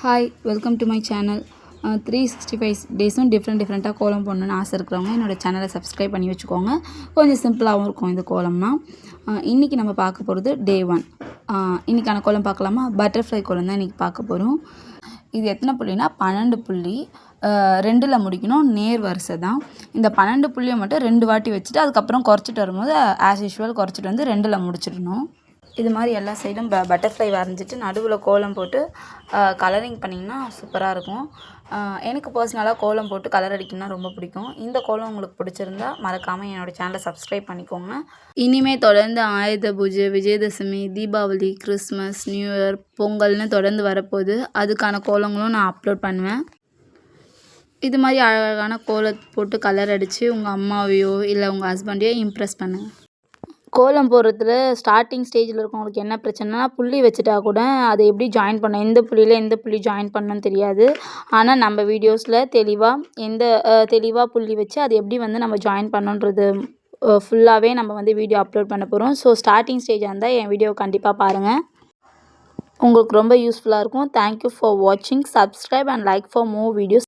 Hi welcome to my channel 365 டேஸும் டிஃப்ரெண்ட்டாக கோலம் போடணுன்னு ஆசை இருக்கிறவங்க என்னோடய சேனலை சப்ஸ்கிரைப் பண்ணி வச்சுக்கோங்க. கொஞ்சம் சிம்பிளாகவும் இருக்கும் இந்த கோலம்னா. இன்றைக்கி நம்ம பார்க்க போகிறது டே 1. இன்றைக்கான கோலம் பார்க்கலாமா? பட்டர்ஃப்ளை கோலம் தான் இன்றைக்கி பார்க்க போகிறோம். இது எத்தனை புள்ளினா 12 புள்ளி. 2ல் முடிக்கணும், நேர் வரிசை தான். இந்த 12 புள்ளியை மட்டும் 2 வாட்டி வச்சுட்டு அதுக்கப்புறம் குறைச்சிட்டு வரும்போது ஆஸ் யூஷுவல் குறைச்சிட்டு வந்து 2ல் முடிச்சிடணும். இது மாதிரி எல்லா சைடும் பட்டர்ஃப்ளை வரைஞ்சிட்டு நடுவில் கோலம் போட்டு கலரிங் பண்ணிங்கன்னா சூப்பராக இருக்கும். எனக்கு பர்சனலாக கோலம் போட்டு கலர் அடிக்கணும்னா ரொம்ப பிடிக்கும். இந்த கோலம் உங்களுக்கு பிடிச்சிருந்தா மறக்காமல் என்னோடய சேனலை சப்ஸ்கிரைப் பண்ணிக்கோங்க. இனிமேல் தொடர்ந்து ஆயுத பூஜை, Vijayadashami, Deepavali, Christmas, new year, பொங்கல்னு தொடர்ந்து வரப்போகுது. அதுக்கான கோலங்களும் நான் அப்லோட் பண்ணுவேன். இது மாதிரி அழகான கோலம் போட்டு கலர் அடித்து உங்கள் அம்மாவையோ இல்லை உங்கள் ஹஸ்பண்டையோ இம்ப்ரெஸ் பண்ணுங்கள். கோலம் போடுறதுல ஸ்டார்டிங் ஸ்டேஜில் இருக்கவங்களுக்கு என்ன பிரச்சனைனா, புள்ளி வச்சுட்டா கூட அதை எப்படி ஜாயின் பண்ணணும், எந்த புள்ளியில் எந்த புள்ளி ஜாயின் பண்ணணும்னு தெரியாது. ஆனால் நம்ம வீடியோஸில் தெளிவாக புள்ளி வச்சு அதை எப்படி வந்து நம்ம ஜாயின் பண்ணணுன்றது ஃபுல்லாகவே நம்ம வந்து வீடியோ அப்லோட் பண்ண போகிறோம். ஸோ ஸ்டார்டிங் ஸ்டேஜாக இருந்தால் என் வீடியோ கண்டிப்பாக பாருங்கள், உங்களுக்கு ரொம்ப யூஸ்ஃபுல்லாக இருக்கும். தேங்க்யூ ஃபார் வாட்சிங். Subscribe and like for more videos.